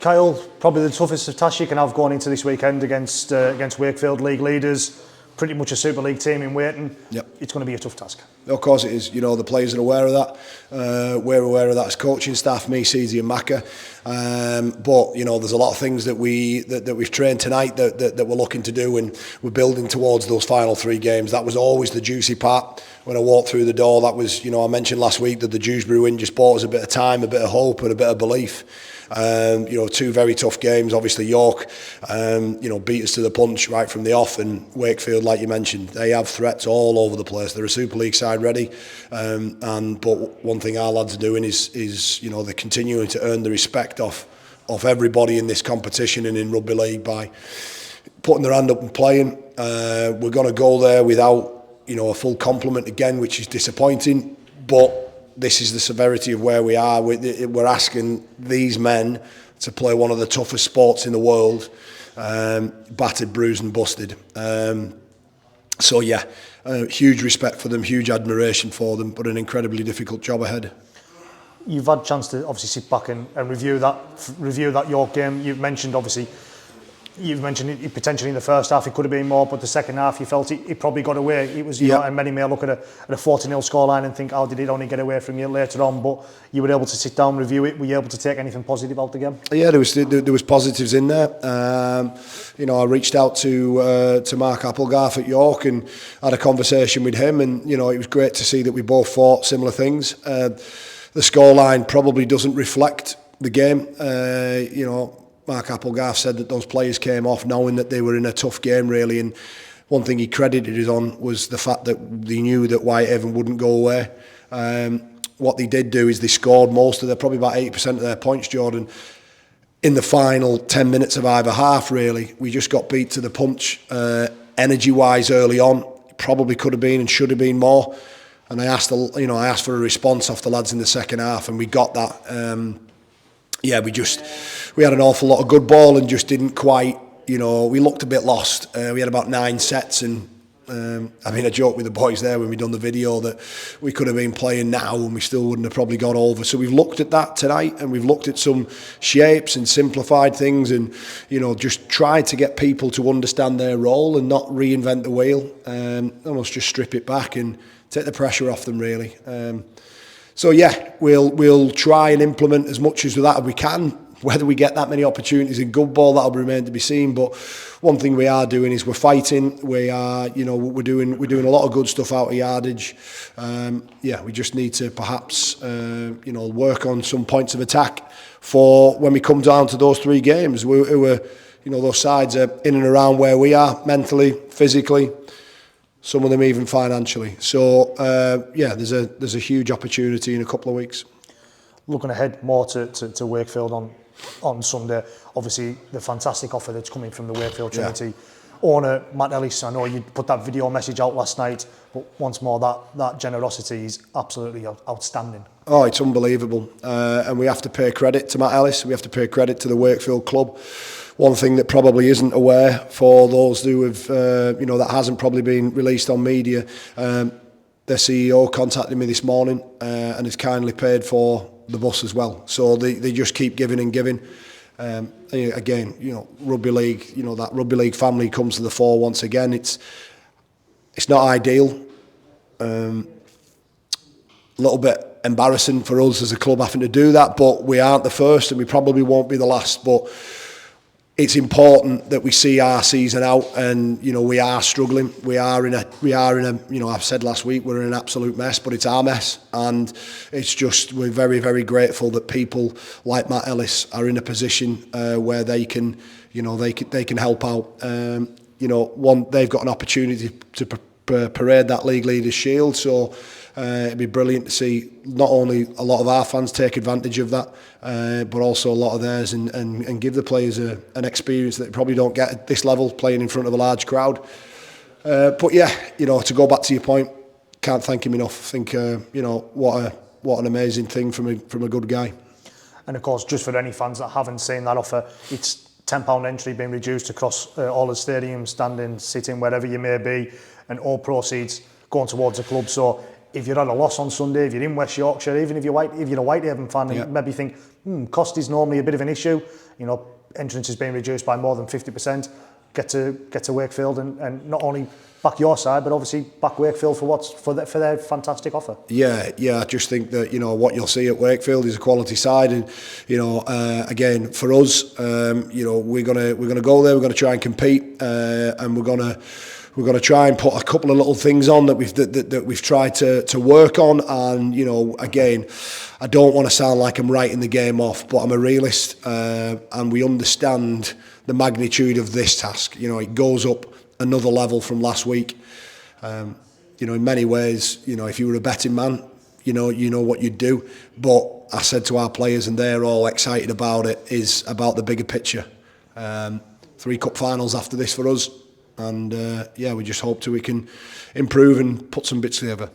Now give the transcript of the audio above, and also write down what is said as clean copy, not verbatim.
Kyle, probably the toughest task you can have going into this weekend against Wakefield, league leaders, pretty much a Super League team in waiting. Yep. It's going to be a tough task. Of course it is. You know, the players are aware of that. We're aware of that as coaching staff, me, Seezy and Macca. But, you know, there's a lot of things that we've trained tonight that we're looking to do, and we're building towards those final 3 games. That was always the juicy part. When I walked through the door, that was, you know, I mentioned last week that the Dewsbury win just bought us a bit of time, a bit of hope and a bit of belief. You know, 2 very tough games. Obviously York, you know, beat us to the punch right from the off, and Wakefield, like you mentioned, they have threats all over the place. They're a Super League side ready, but one thing our lads are doing is you know, they're continuing to earn the respect of everybody in this competition and in rugby league by putting their hand up and playing. We're going to go there without, you know, a full complement again, which is disappointing, but this is the severity of where we are. We're asking these men to play one of the toughest sports in the world, battered, bruised and busted. So yeah, huge respect for them, huge admiration for them, but an incredibly difficult job ahead. You've had a chance to obviously sit back and review that York game. You've mentioned it potentially in the first half it could have been more, but the second half you felt it probably got away. It was, you know, and many may look at a 40-0 scoreline and think, how did it only get away from you later on? But you were able to sit down, review it. Were you able to take anything positive out the game? Yeah, there was positives in there. You know, I reached out to Mark Applegarth at York and had a conversation with him, and you know, it was great to see that we both thought similar things. The scoreline probably doesn't reflect the game. You know, Mark Applegarth said that those players came off knowing that they were in a tough game, really, and one thing he credited us on was the fact that they knew that Whitehaven wouldn't go away. What they did do is they scored most of their, probably about 80% of their points, Jordan, in the final 10 minutes of either half, really. We just got beat to the punch, energy-wise early on. Probably could have been and should have been more. And I asked for a response off the lads in the second half, and we got that. Yeah, we had an awful lot of good ball and just didn't quite, you know, we looked a bit lost. We had about 9 sets, and I mean, I joked with the boys there when we done the video that we could have been playing now and we still wouldn't have probably got over. So we've looked at that tonight, and we've looked at some shapes and simplified things, and you know, just tried to get people to understand their role and not reinvent the wheel. Almost just strip it back and take the pressure off them, really. So yeah, we'll try and implement as much as that as we can. Whether we get that many opportunities in good ball, that'll remain to be seen. But one thing we are doing is we're fighting. We are, you know, we're doing a lot of good stuff out of yardage. Yeah, we just need to perhaps, you know, work on some points of attack for when we come down to those 3 games. You know, those sides are in and around where we are mentally, physically. Some of them even financially. So yeah, there's a huge opportunity in a couple of weeks. Looking ahead more to Wakefield on Sunday, obviously the fantastic offer that's coming from the Wakefield Trinity owner, Matt Ellis. I know you put that video message out last night, but once more, that generosity is absolutely outstanding. Oh, it's unbelievable. And we have to pay credit to Matt Ellis. We have to pay credit to the Wakefield club. One thing that probably isn't aware for those who have, you know, that hasn't probably been released on media, their CEO contacted me this morning and has kindly paid for the bus as well. So they just keep giving and giving. Again, you know, rugby league, you know, that rugby league family comes to the fore once again. It's not ideal. A little bit embarrassing for us as a club having to do that, but we aren't the first and we probably won't be the last. But it's important that we see our season out, and you know, we are struggling. We are in a you know, I've said last week we're in an absolute mess, but it's our mess, and it's just, we're very, very grateful that people like Matt Ellis are in a position where they can, you know, they can help out. You know, they've got an opportunity to parade that league leaders shield, so it'd be brilliant to see not only a lot of our fans take advantage of that, but also a lot of theirs, and give the players an experience that they probably don't get at this level, playing in front of a large crowd. But yeah, you know, to go back to your point, can't thank him enough. I think you know, what an amazing thing from a good guy. And of course, just for any fans that haven't seen that offer, it's £10 entry being reduced across all the stadiums, standing, sitting, wherever you may be, and all proceeds going towards the club. So if you're at a loss on Sunday, if you're in West Yorkshire, even if you're a Whitehaven fan, and maybe think, cost is normally a bit of an issue. You know, entrance is being reduced by more than 50%. Get to Wakefield and not only back your side, but obviously back Wakefield for their fantastic offer. Yeah, I just think that, you know, what you'll see at Wakefield is a quality side, and you know, again for us, you know, we're gonna go there, we're gonna try and compete, and we're gonna try and put a couple of little things on that we've tried to work on. And you know, again, I don't want to sound like I'm writing the game off, but I'm a realist, and we understand the magnitude of this task. You know, it goes up another level from last week. You know, in many ways, you know, if you were a betting man, you know what you'd do. But I said to our players, and they're all excited about it, is about the bigger picture. 3 cup finals after this for us, and yeah, we just hope we can improve and put some bits together.